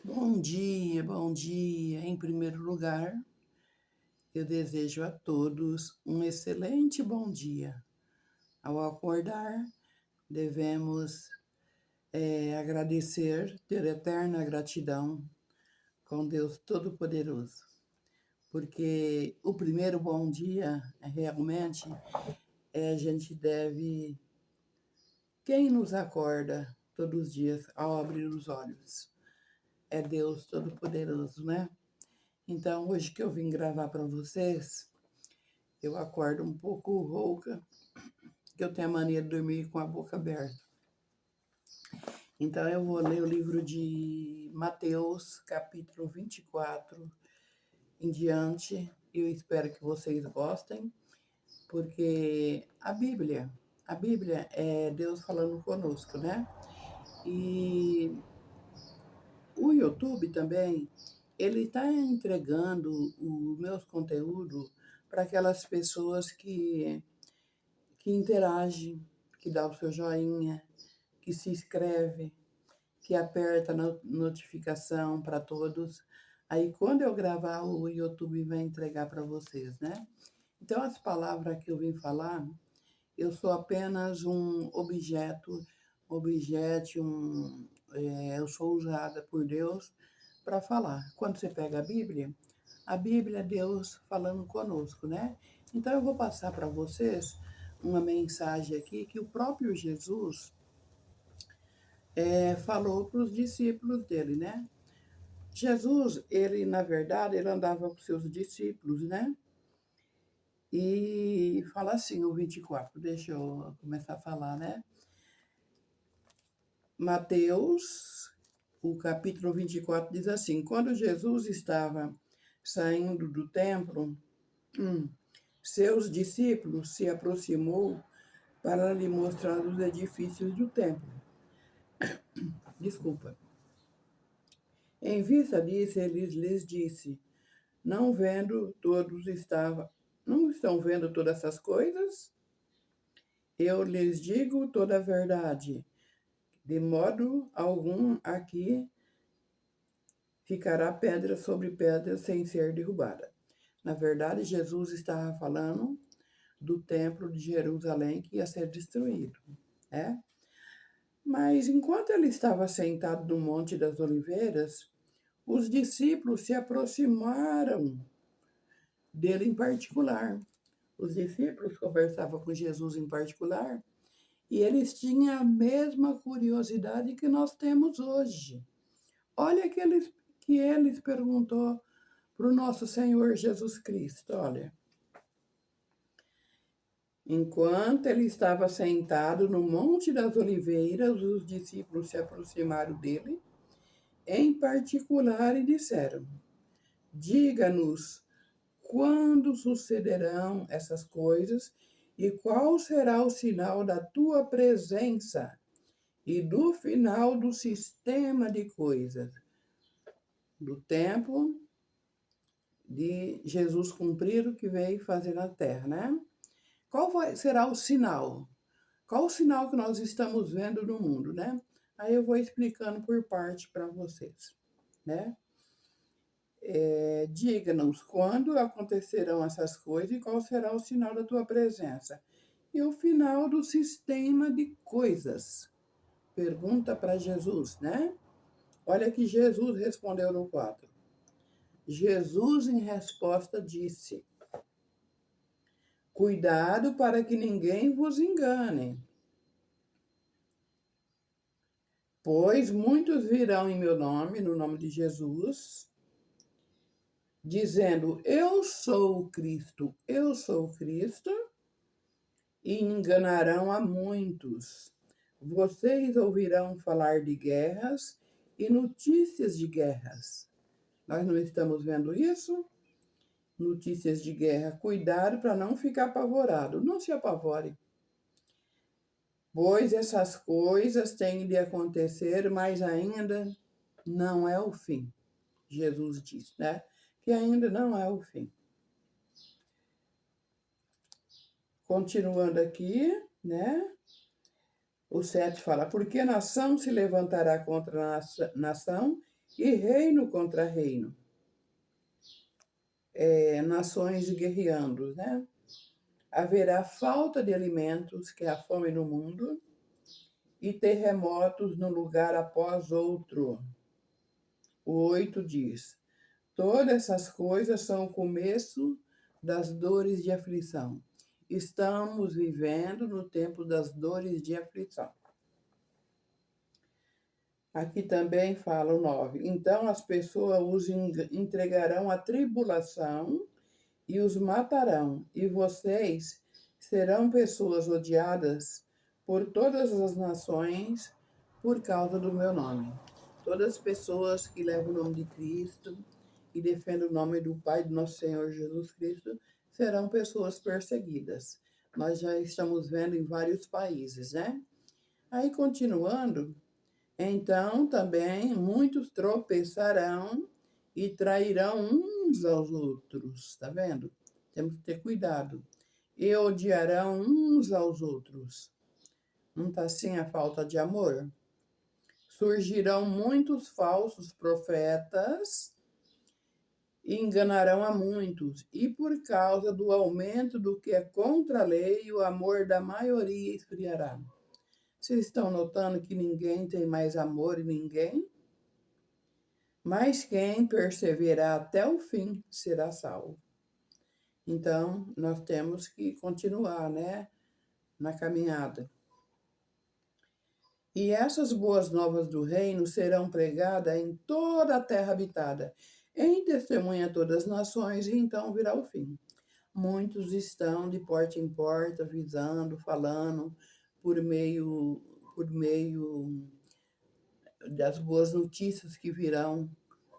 Bom dia, bom dia. Em primeiro lugar, eu desejo a todos um excelente bom dia. Ao acordar, devemos agradecer, ter eterna gratidão com Deus Todo-Poderoso, porque o primeiro bom dia, realmente, a gente deve. Quem nos acorda todos os dias ao abrir os olhos? É Deus Todo-Poderoso, né? Então, hoje que eu vim gravar para vocês, eu acordo um pouco rouca, que eu tenho a mania de dormir com a boca aberta. Então, eu vou ler o livro de Mateus, capítulo 24 em diante. Eu espero que vocês gostem, porque a Bíblia é Deus falando conosco, né? E o YouTube também, ele está entregando os meus conteúdos para aquelas pessoas que interage, que dá o seu joinha, que se inscreve, que aperta a notificação para todos. Aí, quando eu gravar, o YouTube vai entregar para vocês, né? Então, as palavras que eu vim falar, eu sou apenas um eu sou usada por Deus para falar. Quando você pega a Bíblia é Deus falando conosco, né? Então eu vou passar para vocês uma mensagem aqui que o próprio Jesus falou para os discípulos dele, né? Jesus, ele na verdade, ele andava com seus discípulos, né? E fala assim, o 24, deixa eu começar a falar, né? Mateus, o capítulo 24 diz assim: Quando Jesus estava saindo do templo, seus discípulos se aproximou para lhe mostrar os edifícios do templo. Desculpa. Em vista disso, ele lhes disse: não estão vendo todas essas coisas? Eu lhes digo toda a verdade. De modo algum aqui ficará pedra sobre pedra sem ser derrubada. Na verdade, Jesus estava falando do templo de Jerusalém que ia ser destruído, né? Mas enquanto ele estava sentado no Monte das Oliveiras, os discípulos se aproximaram dele em particular. Os discípulos conversavam com Jesus em particular e eles tinham a mesma curiosidade que nós temos hoje. Olha que eles perguntou para o nosso Senhor Jesus Cristo, olha. Enquanto ele estava sentado no Monte das Oliveiras, os discípulos se aproximaram dele, em particular, e disseram: Diga-nos quando sucederão essas coisas e qual será o sinal da tua presença e do final do sistema de coisas, do tempo de Jesus cumprir o que veio fazer na terra, né? Será o sinal? Qual o sinal que nós estamos vendo no mundo, né? Aí eu vou explicando por parte para vocês, né? Diga-nos quando acontecerão essas coisas e qual será o sinal da tua presença. E o final do sistema de coisas. Pergunta para Jesus, né? Olha que Jesus respondeu no 4. Jesus, em resposta, disse: Cuidado para que ninguém vos engane. Pois muitos virão em meu nome, no nome de Jesus, dizendo: eu sou o Cristo, e enganarão a muitos. Vocês ouvirão falar de guerras e notícias de guerras. Nós não estamos vendo isso? Notícias de guerra. Cuidado para não ficar apavorado. Não se apavore. Pois essas coisas têm de acontecer, mas ainda não é o fim. Jesus diz, né? Que ainda não é o fim. Continuando aqui, né? O 7 fala: Porque nação se levantará contra nação e reino contra reino, nações guerreando, né? Haverá falta de alimentos, que é a fome no mundo, e terremotos num lugar após outro. O 8 diz: todas essas coisas são o começo das dores de aflição. Estamos vivendo no tempo das dores de aflição. Aqui também fala o 9. Então as pessoas os entregarão à tribulação e os matarão, e vocês serão pessoas odiadas por todas as nações por causa do meu nome. Todas as pessoas que levam o nome de Cristo e defendem o nome do Pai do nosso Senhor Jesus Cristo serão pessoas perseguidas. Nós já estamos vendo em vários países, né? Aí, continuando, então também muitos tropeçarão e trairão uns aos outros, tá vendo? Temos que ter cuidado. E odiarão uns aos outros. Não está assim a falta de amor? Surgirão muitos falsos profetas e enganarão a muitos. E por causa do aumento do que é contra a lei, o amor da maioria esfriará. Vocês estão notando que ninguém tem mais amor em ninguém? Mas quem perseverar até o fim será salvo. Então, nós temos que continuar, né, na caminhada. E essas boas novas do reino serão pregadas em toda a terra habitada, em testemunha a todas as nações, e então virá o fim. Muitos estão de porta em porta, avisando, falando, por meio das boas notícias que virão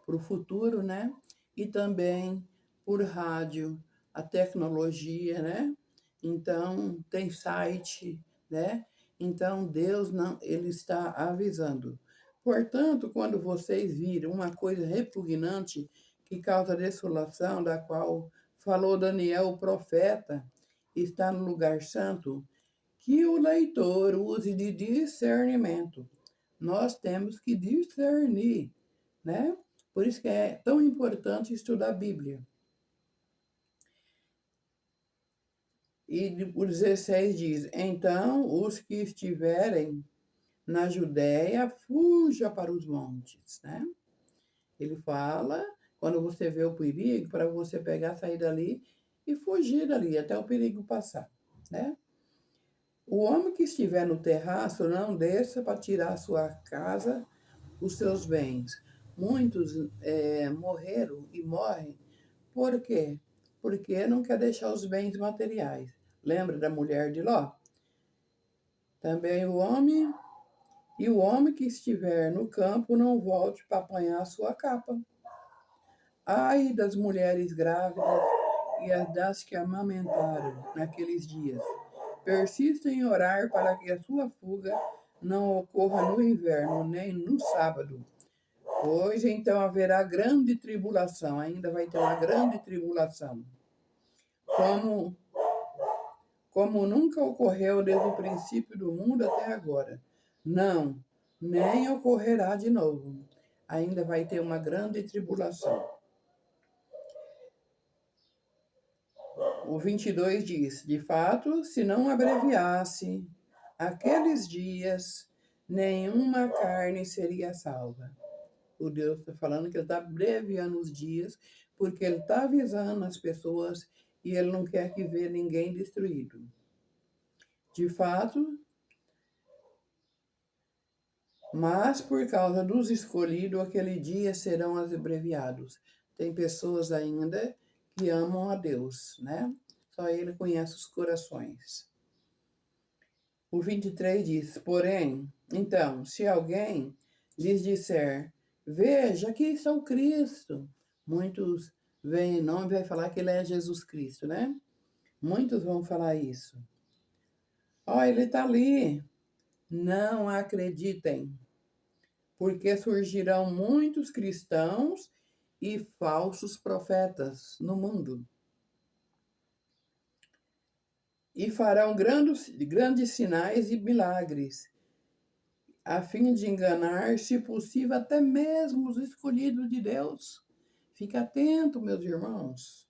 para o futuro, né? E também por rádio, a tecnologia, né? Então, tem site, né? Então, Deus não, ele está avisando. Portanto, quando vocês viram uma coisa repugnante que causa desolação, da qual falou Daniel, o profeta, está no lugar santo, que o leitor use de discernimento. Nós temos que discernir, né? Por isso que é tão importante estudar a Bíblia. E o 16 diz: então os que estiverem na Judéia, fuja para os montes, né? Ele fala, quando você vê o perigo, para você pegar, sair dali e fugir dali, até o perigo passar, né? O homem que estiver no terraço, não desça para tirar a sua casa, os seus bens. Muitos morreram e morrem. Por quê? Porque não quer deixar os bens materiais. Lembra da mulher de Ló? Também o homem que estiver no campo não volte para apanhar a sua capa. Ai das mulheres grávidas e as das que amamentaram naqueles dias. Persista em orar para que a sua fuga não ocorra no inverno, nem no sábado. Pois então haverá grande tribulação, ainda vai ter uma grande tribulação, como nunca ocorreu desde o princípio do mundo até agora. Não, nem ocorrerá de novo. Ainda vai ter uma grande tribulação. O 22 diz: de fato, se não abreviasse aqueles dias, nenhuma carne seria salva. O Deus está falando que ele está abreviando os dias, porque ele está avisando as pessoas e ele não quer que vê ninguém destruído. De fato, mas por causa dos escolhidos, aquele dia serão abreviados. Tem pessoas ainda que amam a Deus, né? Só ele conhece os corações. O 23 diz: porém, então, se alguém lhes disser, veja, aqui está o Cristo. Muitos vêm em nome e vai falar que ele é Jesus Cristo, né? Muitos vão falar isso. Ó, ele está ali. Não acreditem, porque surgirão muitos cristãos e falsos profetas no mundo. E farão grandes sinais e milagres. a fim de enganar, se possível, até mesmo os escolhidos de Deus. Fique atento, meus irmãos.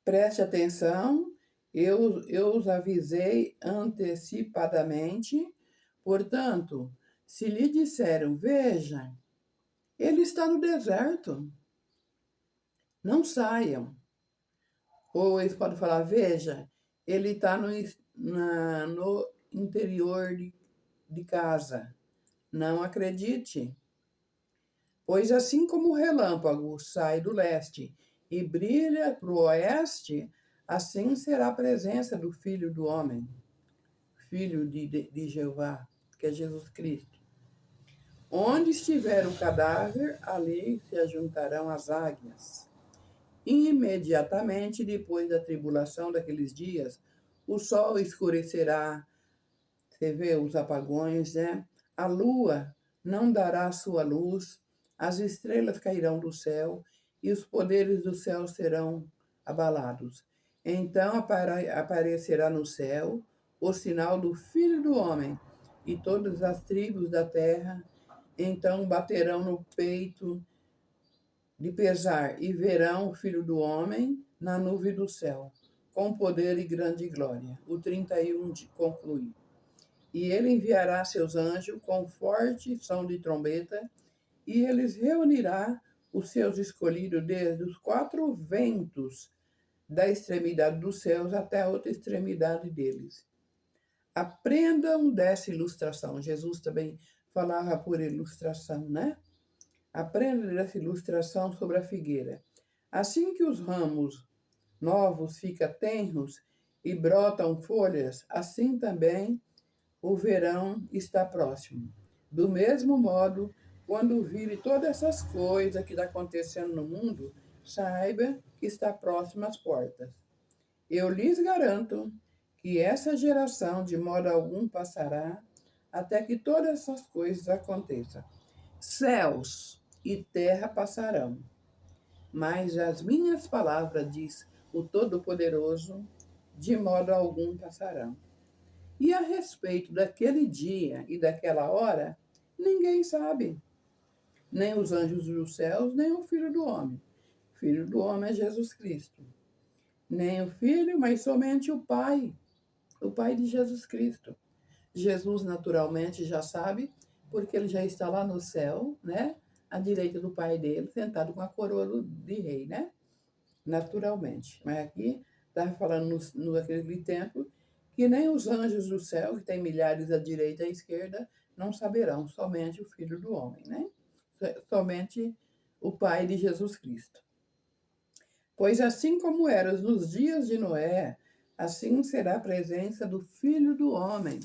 Preste atenção, eu os avisei antecipadamente. Portanto, se lhe disseram, veja, ele está no deserto, não saiam. Ou eles podem falar, veja, ele está no interior de casa. Não acredite. Pois assim como o relâmpago sai do leste e brilha para o oeste, assim será a presença do Filho do Homem, Filho de Jeová, que é Jesus Cristo. Onde estiver o cadáver, ali se ajuntarão as águias. Imediatamente depois da tribulação daqueles dias, o sol escurecerá, você vê os apagões, né? A lua não dará sua luz, as estrelas cairão do céu e os poderes do céu serão abalados. Então aparecerá no céu o sinal do Filho do Homem, e todas as tribos da terra então baterão no peito de pesar e verão o Filho do Homem na nuvem do céu, com poder e grande glória. O 31 conclui. E ele enviará seus anjos com forte som de trombeta, e eles reunirá os seus escolhidos desde os quatro ventos da extremidade dos céus até a outra extremidade deles. Aprendam dessa ilustração. Jesus também falava por ilustração, né? Aprendam dessa ilustração sobre a figueira. Assim que os ramos novos ficam tenros e brotam folhas, assim também o verão está próximo. Do mesmo modo, quando vire todas essas coisas que estão acontecendo no mundo, saiba que está próximo às portas. Eu lhes garanto que essa geração de modo algum passará até que todas essas coisas aconteçam. Céus e terra passarão, mas as minhas palavras, diz o Todo-Poderoso, de modo algum passarão. E a respeito daquele dia e daquela hora, ninguém sabe. Nem os anjos dos céus, nem o Filho do Homem. O Filho do Homem é Jesus Cristo. Nem o Filho, mas somente o Pai de Jesus Cristo. Jesus, naturalmente, já sabe, porque ele já está lá no céu, né? À direita do Pai dele, sentado com a coroa de rei, né? Naturalmente. Mas aqui, estava falando naquele tempo, que nem os anjos do céu, que tem milhares à direita e à esquerda, não saberão, somente o Filho do Homem, né? Somente o Pai de Jesus Cristo. Pois assim como era nos dias de Noé, assim será a presença do Filho do Homem.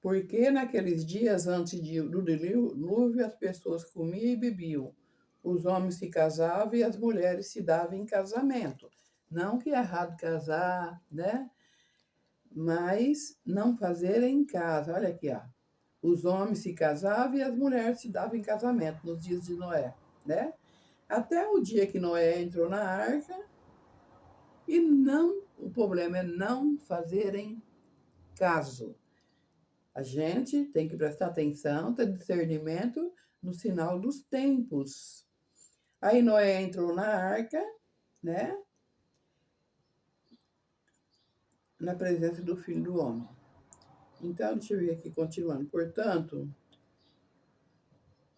Porque naqueles dias antes do dilúvio, as pessoas comiam e bebiam, os homens se casavam e as mulheres se davam em casamento. Não que é errado casar, né? Mas não fazer em casa. Olha aqui, ó. Os homens se casavam e as mulheres se davam em casamento nos dias de Noé, né? Até o dia que Noé entrou na arca, e não, o problema é não fazerem caso. A gente tem que prestar atenção, ter discernimento no sinal dos tempos. Aí Noé entrou na arca, né? Na presença do Filho do Homem. Então, deixa eu ver aqui, continuando.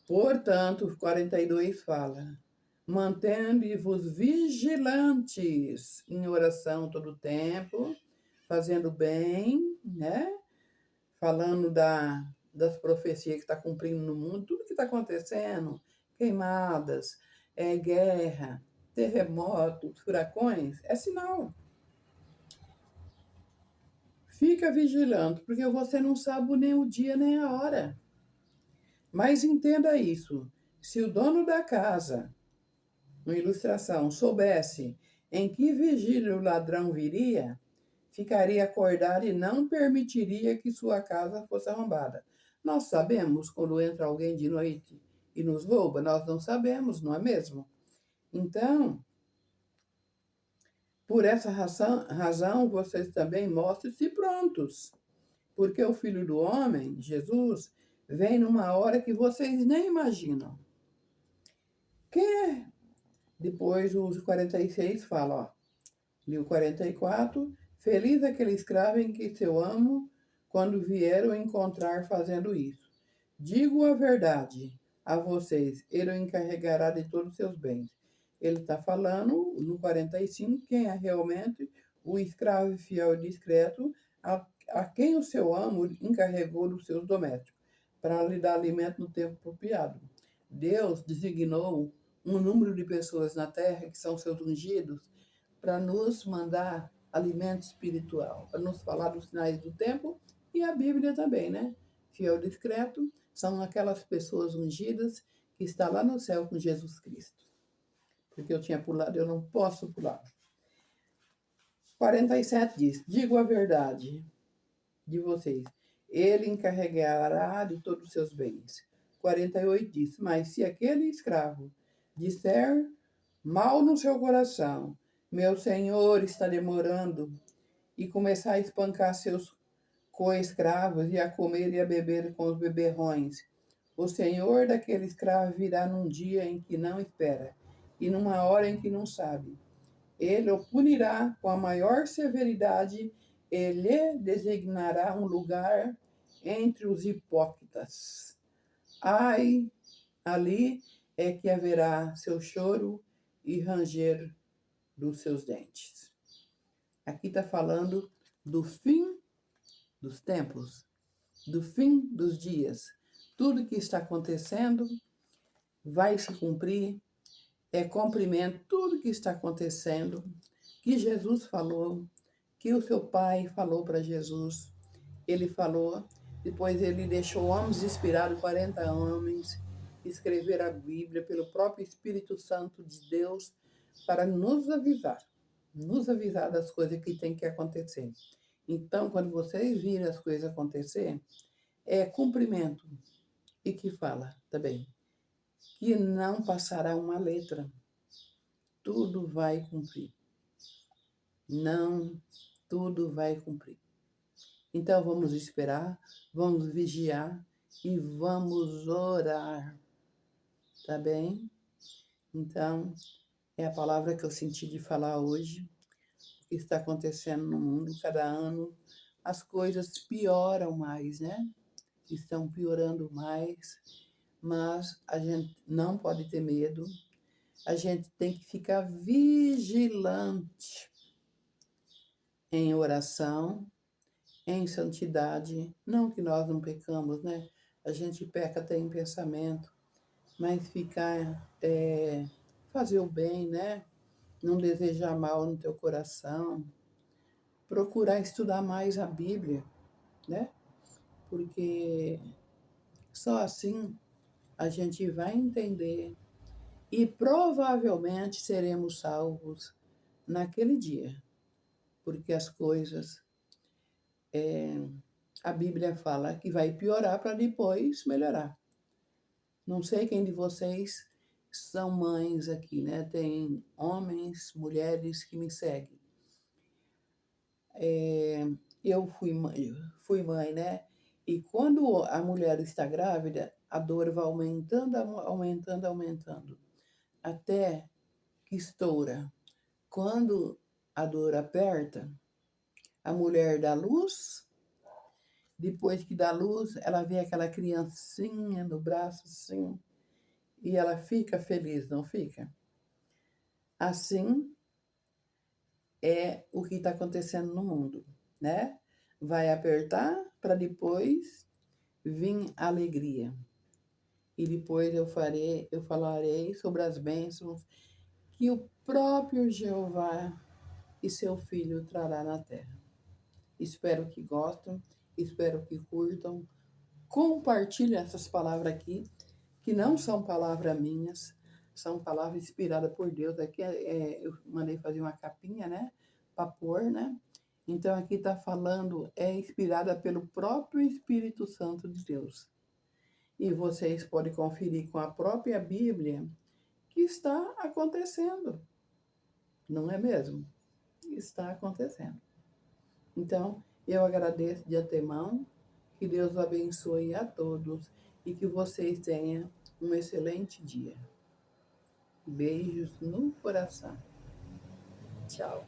Portanto, 42 fala: mantendo-vos vigilantes em oração todo o tempo, fazendo bem, né? Falando das profecias que está cumprindo no mundo, tudo que está acontecendo, queimadas, guerra, terremotos, furacões, é sinal. Fica vigilante, porque você não sabe nem o dia nem a hora. Mas entenda isso, se o dono da casa, uma ilustração, soubesse em que vigília o ladrão viria, ficaria acordado e não permitiria que sua casa fosse arrombada. Nós sabemos quando entra alguém de noite e nos rouba? Nós não sabemos, não é mesmo? Então, por essa razão vocês também mostrem-se prontos, porque o Filho do Homem, Jesus, vem numa hora que vocês nem imaginam. Quem é? Depois os 46 fala, ó, e o 44, feliz aquele escravo em que seu amo, quando vieram encontrar fazendo isso. Digo a verdade a vocês, ele o encarregará de todos os seus bens. Ele está falando, no 45, quem é realmente o escravo fiel e discreto, a quem o seu amo encarregou dos seus domésticos, para lhe dar alimento no tempo apropriado. Deus designou um número de pessoas na terra, que são seus ungidos, para nos mandar alimento espiritual, para nos falar dos sinais do tempo, e a Bíblia também, né? Fiel e discreto são aquelas pessoas ungidas que estão lá no céu com Jesus Cristo. Porque eu tinha pulado, eu não posso pular. 47 diz, digo a verdade de vocês, ele encarregará de todos os seus bens. 48 diz, mas se aquele escravo disser mal no seu coração, meu senhor está demorando, e começar a espancar seus co-escravos e a comer e a beber com os beberrões, o senhor daquele escravo virá num dia em que não espera, e numa hora em que não sabe. Ele o punirá com a maior severidade e lhe designará um lugar entre os hipócritas. Ai, ali é que haverá seu choro e ranger dos seus dentes. Aqui está falando do fim dos tempos, do fim dos dias. Tudo que está acontecendo vai se cumprir, é cumprimento, tudo que está acontecendo, que Jesus falou, que o seu pai falou para Jesus. Ele falou, depois ele deixou homens inspirados, 40 homens, escrever a Bíblia pelo próprio Espírito Santo de Deus, para nos avisar das coisas que tem que acontecer. Então, quando vocês virem as coisas acontecer, é cumprimento. E que fala também que não passará uma letra. Tudo vai cumprir. Não, tudo vai cumprir. Então, vamos esperar, vamos vigiar e vamos orar. Tá bem? Então, é a palavra que eu senti de falar hoje. O que está acontecendo no mundo, cada ano as coisas pioram mais, né? Estão piorando mais, mas a gente não pode ter medo, a gente tem que ficar vigilante em oração, em santidade, não que nós não pecamos, né? A gente peca até em pensamento, mas ficar, fazer o bem, né? Não desejar mal no teu coração, procurar estudar mais a Bíblia, né? Porque só assim a gente vai entender e provavelmente seremos salvos naquele dia, porque as coisas, a Bíblia fala que vai piorar para depois melhorar. Não sei quem de vocês são mães aqui, né? Tem homens, mulheres que me seguem. Eu fui mãe, né? E quando a mulher está grávida, a dor vai aumentando, aumentando, aumentando, até que estoura. Quando a dor aperta, a mulher dá luz, depois que dá luz, ela vê aquela criancinha no braço assim, e ela fica feliz, não fica? Assim é o que está acontecendo no mundo, né? Vai apertar para depois vir a alegria. E depois eu falarei sobre as bênçãos que o próprio Jeová e seu Filho trará na terra. Espero que gostem, espero que curtam. Compartilhe essas palavras aqui, que não são palavras minhas, são palavras inspiradas por Deus. Aqui eu mandei fazer uma capinha, né, para pôr, né? Então aqui está falando, é inspirada pelo próprio Espírito Santo de Deus. E vocês podem conferir com a própria Bíblia que está acontecendo. Não é mesmo? Está acontecendo. Então, Eu agradeço de antemão, que Deus abençoe a todos e que vocês tenham um excelente dia. Beijos no coração. Tchau.